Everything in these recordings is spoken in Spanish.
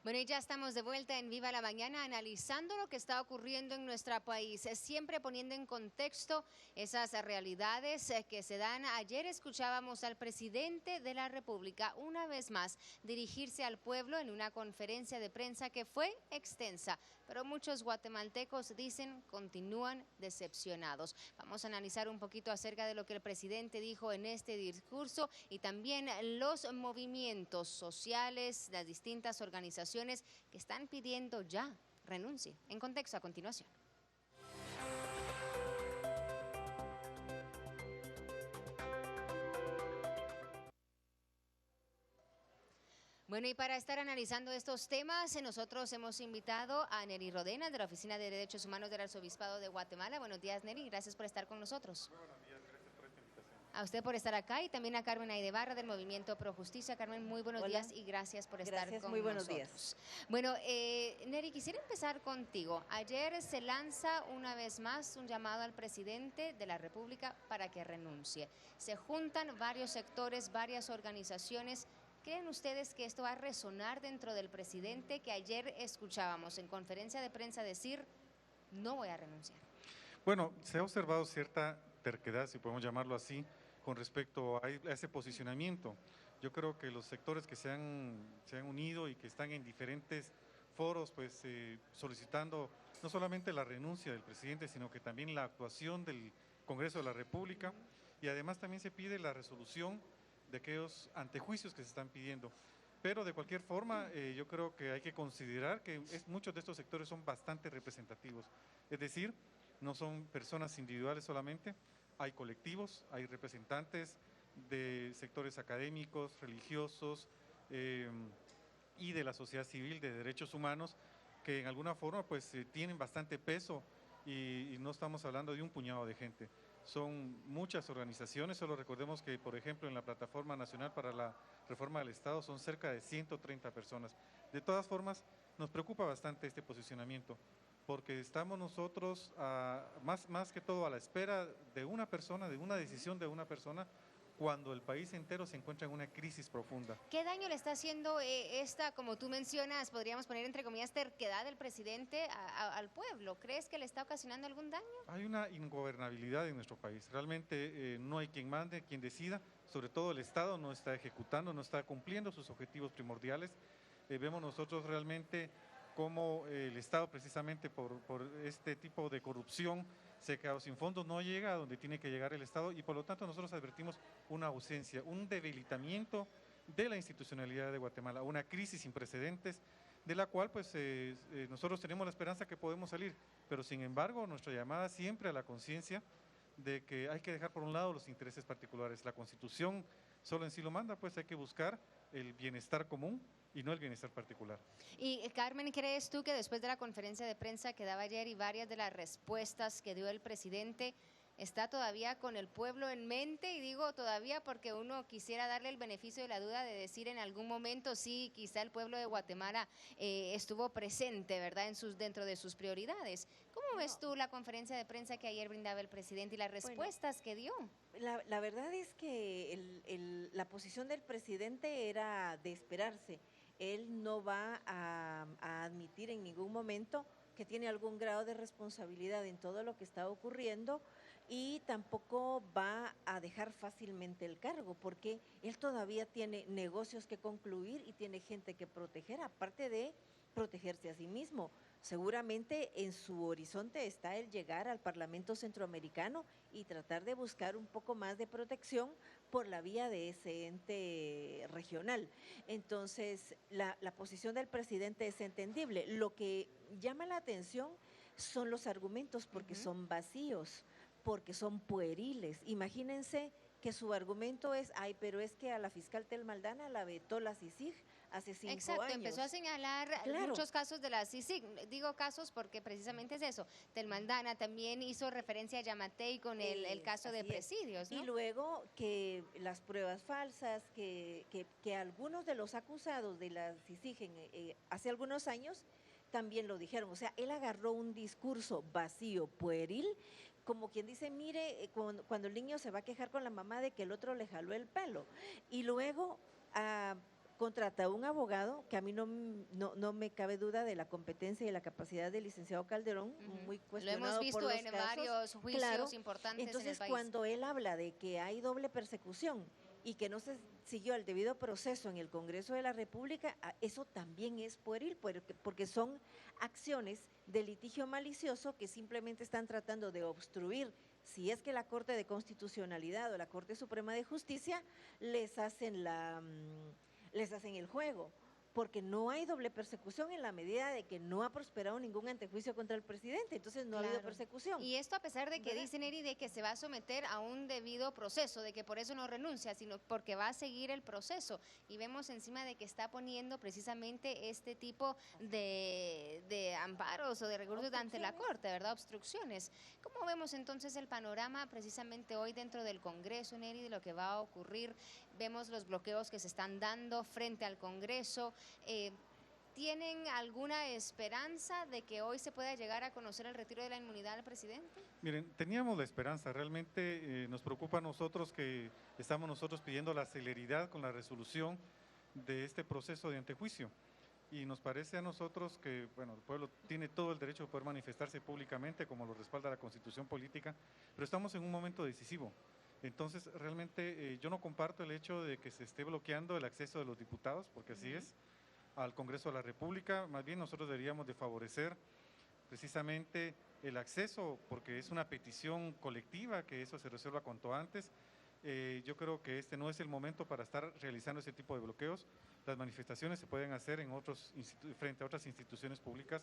Bueno, y ya estamos de vuelta en Viva la Mañana analizando lo que está ocurriendo en nuestro país, siempre poniendo en contexto esas realidades que se dan. Ayer escuchábamos al presidente de la República una vez más dirigirse al pueblo en una conferencia de prensa que fue extensa, pero muchos guatemaltecos dicen continúan decepcionados. Vamos a analizar un poquito acerca de lo que el presidente dijo en este discurso y también los movimientos sociales, las distintas organizaciones que están pidiendo ya renuncie. En contexto a continuación. Bueno, y para estar analizando estos temas, nosotros hemos invitado a Neri Rodena, de la Oficina de Derechos Humanos del Arzobispado de Guatemala. Buenos días, Neri, gracias por estar con nosotros. Muy buenos días, gracias por esta invitación. A usted por estar acá y también a Carmen Aidebarra del Movimiento Pro Justicia. Carmen, muy buenos días y gracias por estar con muy buenos nosotros. Días. Bueno, Neri, quisiera empezar contigo. Ayer se lanza una vez más un llamado al presidente de la República para que renuncie. Se juntan varios sectores, varias organizaciones. ¿Creen ustedes que esto va a resonar dentro del presidente que ayer escuchábamos en conferencia de prensa decir no voy a renunciar? Bueno, se ha observado cierta terquedad, si podemos llamarlo así, con respecto a ese posicionamiento. Yo creo que los sectores que se han unido y que están en diferentes foros, pues solicitando no solamente la renuncia del presidente, sino que también la actuación del Congreso de la República, y además también se pide la resolución de aquellos antejuicios que se están pidiendo. Pero de cualquier forma, yo creo que hay que considerar que muchos de estos sectores son bastante representativos, es decir, no son personas individuales solamente, hay colectivos, hay representantes de sectores académicos, religiosos y de la sociedad civil, de derechos humanos, que en alguna forma pues tienen bastante peso y no estamos hablando de un puñado de gente. Son muchas organizaciones, solo recordemos que, por ejemplo, en la Plataforma Nacional para la Reforma del Estado son cerca de 130 personas. De todas formas, nos preocupa bastante este posicionamiento, porque estamos nosotros más que todo a la espera de una persona, de una decisión de una persona, cuando el país entero se encuentra en una crisis profunda. ¿Qué daño le está haciendo esta, como tú mencionas, podríamos poner entre comillas, terquedad del presidente al pueblo? ¿Crees que le está ocasionando algún daño? Hay una ingobernabilidad en nuestro país. Realmente no hay quien mande, quien decida. Sobre todo el Estado no está ejecutando, no está cumpliendo sus objetivos primordiales. Vemos nosotros realmente cómo el Estado, precisamente por este tipo de corrupción, se ha quedado sin fondos, no llega a donde tiene que llegar el Estado, y por lo tanto nosotros advertimos una ausencia, un debilitamiento de la institucionalidad de Guatemala, una crisis sin precedentes, de la cual pues nosotros tenemos la esperanza que podemos salir, pero sin embargo nuestra llamada siempre a la conciencia de que hay que dejar por un lado los intereses particulares. La Constitución solo en sí lo manda, pues hay que buscar el bienestar común y no el bienestar particular. Y Carmen, ¿crees tú que después de la conferencia de prensa que daba ayer y varias de las respuestas que dio el presidente, está todavía con el pueblo en mente? Y digo todavía porque uno quisiera darle el beneficio de la duda de decir en algún momento sí, quizá el pueblo de Guatemala estuvo presente, ¿verdad?, dentro de sus prioridades. ¿Cómo ves tú la conferencia de prensa que ayer brindaba el presidente y las respuestas que dio? La verdad es que la posición del presidente era de esperarse. Él no va a admitir en ningún momento que tiene algún grado de responsabilidad en todo lo que está ocurriendo, y tampoco va a dejar fácilmente el cargo, porque él todavía tiene negocios que concluir y tiene gente que proteger, aparte de protegerse a sí mismo. Seguramente en su horizonte está el llegar al Parlamento Centroamericano y tratar de buscar un poco más de protección por la vía de ese ente regional. Entonces, la posición del presidente es entendible. Lo que llama la atención son los argumentos, porque son vacíos, porque son pueriles. Imagínense que su argumento es, ay, pero es que a la fiscal Tel Maldana la vetó la CICIG hace 5 años. Exacto, empezó a señalar muchos casos de la CICIG. Digo casos porque precisamente es eso. Tel Maldana también hizo referencia a Yamatei con el caso de Presidios, ¿no? Y luego que las pruebas falsas, que algunos de los acusados de la CICIG hace algunos años también lo dijeron. O sea, él agarró un discurso vacío, pueril, como quien dice, mire, cuando el niño se va a quejar con la mamá de que el otro le jaló el pelo, y luego contrata un abogado, que a mí no me cabe duda de la competencia y de la capacidad del licenciado Calderón, muy Lo cuestionado hemos visto por los en casos. varios juicios Claro. importantes en el Entonces, país. cuando él habla de que hay doble persecución y que no se siguió el debido proceso en el Congreso de la República, eso también es pueril, porque son acciones de litigio malicioso que simplemente están tratando de obstruir, si es que la Corte de Constitucionalidad o la Corte Suprema de Justicia les hacen el juego, porque no hay doble persecución en la medida de que no ha prosperado ningún antejuicio contra el presidente, entonces no ha habido persecución. Y esto a pesar de que ¿verdad? dice Neri de que se va a someter a un debido proceso, de que por eso no renuncia, sino porque va a seguir el proceso. Y vemos encima de que está poniendo precisamente este tipo de amparos o de recursos ante la Corte, ¿verdad? Obstrucciones. ¿Cómo vemos entonces el panorama precisamente hoy dentro del Congreso, Neri, de lo que va a ocurrir? Vemos los bloqueos que se están dando frente al Congreso. ¿Tienen alguna esperanza de que hoy se pueda llegar a conocer el retiro de la inmunidad al presidente? Miren, teníamos la esperanza, realmente nos preocupa a nosotros que estamos nosotros pidiendo la celeridad con la resolución de este proceso de antejuicio. Y nos parece a nosotros que, bueno, el pueblo tiene todo el derecho de poder manifestarse públicamente, como lo respalda la Constitución política, pero estamos en un momento decisivo. Entonces, realmente yo no comparto el hecho de que se esté bloqueando el acceso de los diputados, porque así es, al Congreso de la República. Más bien nosotros deberíamos de favorecer precisamente el acceso, porque es una petición colectiva, que eso se resuelva cuanto antes. Yo creo que este no es el momento para estar realizando ese tipo de bloqueos. Las manifestaciones se pueden hacer en frente a otras instituciones públicas,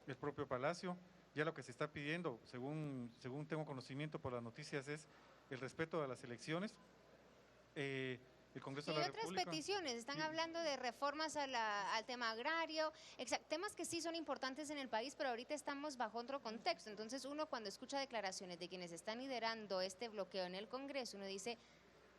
el propio Palacio. Ya lo que se está pidiendo, según tengo conocimiento por las noticias, es el respeto a las elecciones. El Congreso de la otras República. peticiones, están hablando de reformas al tema agrario, temas que sí son importantes en el país, pero ahorita estamos bajo otro contexto. Entonces uno cuando escucha declaraciones de quienes están liderando este bloqueo en el Congreso, uno dice,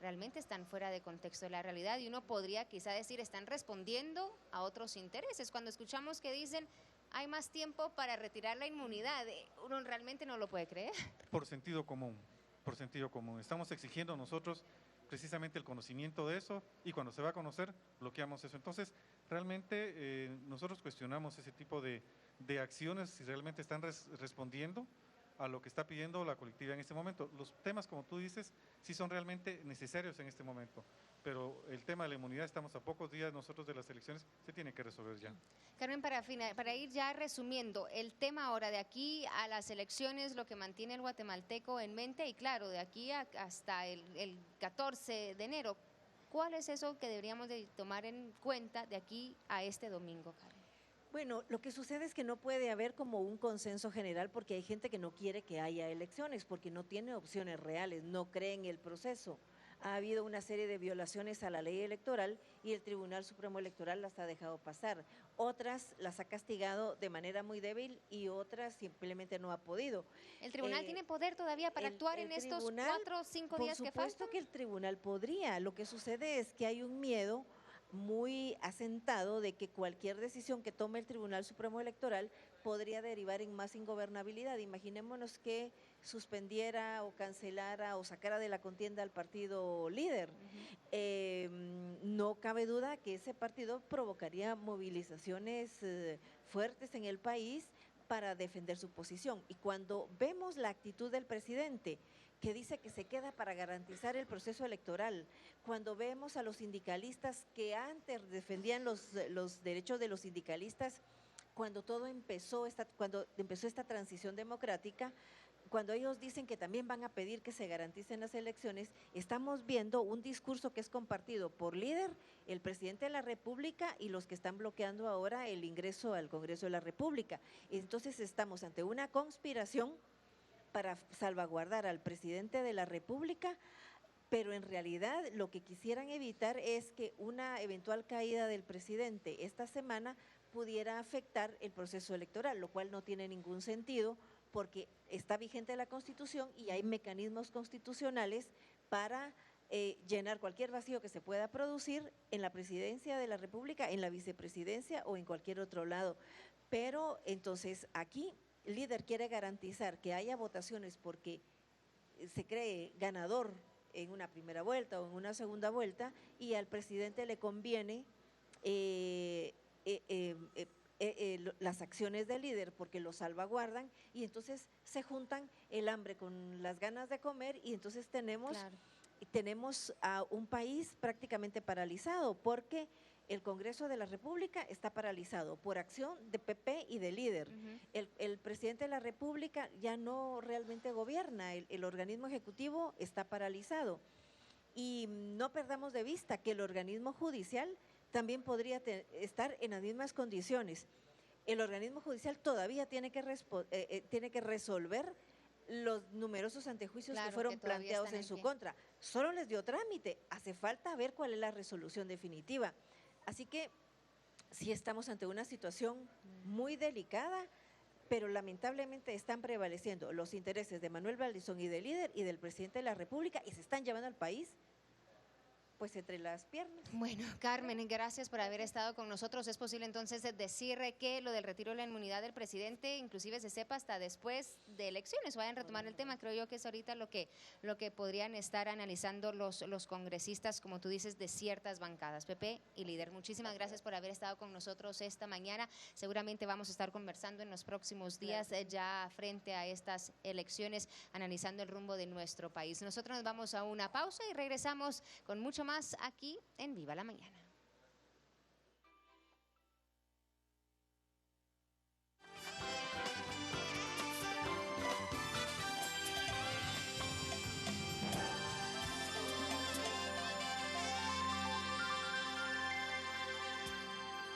realmente están fuera de contexto de la realidad, y uno podría quizá decir, están respondiendo a otros intereses. Cuando escuchamos que dicen, hay más tiempo para retirar la inmunidad, uno realmente no lo puede creer. Por sentido común, por sentido común. Estamos exigiendo nosotros precisamente el conocimiento de eso, y cuando se va a conocer, bloqueamos eso. Entonces, realmente nosotros cuestionamos ese tipo de acciones, si realmente están respondiendo a lo que está pidiendo la colectiva en este momento. Los temas, como tú dices, sí son realmente necesarios en este momento, pero el tema de la inmunidad, estamos a pocos días nosotros de las elecciones, se tiene que resolver ya. Carmen, para ir ya resumiendo, el tema ahora de aquí a las elecciones, lo que mantiene el guatemalteco en mente, y claro, de aquí hasta el 14 de enero, ¿cuál es eso que deberíamos de tomar en cuenta de aquí a este domingo, Carmen? Bueno, lo que sucede es que no puede haber como un consenso general, porque hay gente que no quiere que haya elecciones, porque no tiene opciones reales, no cree en el proceso. Ha habido una serie de violaciones a la ley electoral y el Tribunal Supremo Electoral las ha dejado pasar. Otras las ha castigado de manera muy débil y otras simplemente no ha podido. ¿El tribunal tiene poder todavía para actuar en estos 4 o 5 días que faltan? Por supuesto que el tribunal podría. Lo que sucede es que hay un miedo muy asentado de que cualquier decisión que tome el Tribunal Supremo Electoral podría derivar en más ingobernabilidad. Imaginémonos que suspendiera o cancelara o sacara de la contienda al partido líder. No cabe duda que ese partido provocaría movilizaciones fuertes en el país para defender su posición. Y cuando vemos la actitud del presidente, que dice que se queda para garantizar el proceso electoral, cuando vemos a los sindicalistas que antes defendían los derechos de los sindicalistas, cuando empezó esta transición democrática, cuando ellos dicen que también van a pedir que se garanticen las elecciones, estamos viendo un discurso que es compartido por líder, el presidente de la República y los que están bloqueando ahora el ingreso al Congreso de la República. Entonces estamos ante una conspiración para salvaguardar al presidente de la República, pero en realidad lo que quisieran evitar es que una eventual caída del presidente esta semana pudiera afectar el proceso electoral, lo cual no tiene ningún sentido porque está vigente la Constitución y hay mecanismos constitucionales para llenar cualquier vacío que se pueda producir en la presidencia de la República, en la vicepresidencia o en cualquier otro lado. Pero entonces aquí el líder quiere garantizar que haya votaciones porque se cree ganador en una primera vuelta o en una segunda vuelta, y al presidente le conviene las acciones del líder porque lo salvaguardan y entonces se juntan el hambre con las ganas de comer y entonces tenemos a un país prácticamente paralizado porque el Congreso de la República está paralizado por acción de PP y de líder. El presidente de la República ya no realmente gobierna, el organismo ejecutivo está paralizado. Y no perdamos de vista que el organismo judicial también podría estar en las mismas condiciones. El organismo judicial todavía tiene que resolver los numerosos antejuicios que fueron planteados en su contra. Solo les dio trámite, hace falta ver cuál es la resolución definitiva. Así que sí estamos ante una situación muy delicada, pero lamentablemente están prevaleciendo los intereses de Manuel Valdizón y del líder y del presidente de la República y se están llevando al país pues entre las piernas. Bueno, Carmen, gracias por haber estado con nosotros. ¿Es posible entonces decir que lo del retiro de la inmunidad del presidente inclusive se sepa hasta después de elecciones? Vayan a retomar el tema, creo yo que es ahorita lo que podrían estar analizando los congresistas, como tú dices, de ciertas bancadas. PP y líder, muchísimas gracias por haber estado con nosotros esta mañana. Seguramente vamos a estar conversando en los próximos días ya frente a estas elecciones, analizando el rumbo de nuestro país. Nosotros nos vamos a una pausa y regresamos con mucho más aquí en Viva la Mañana.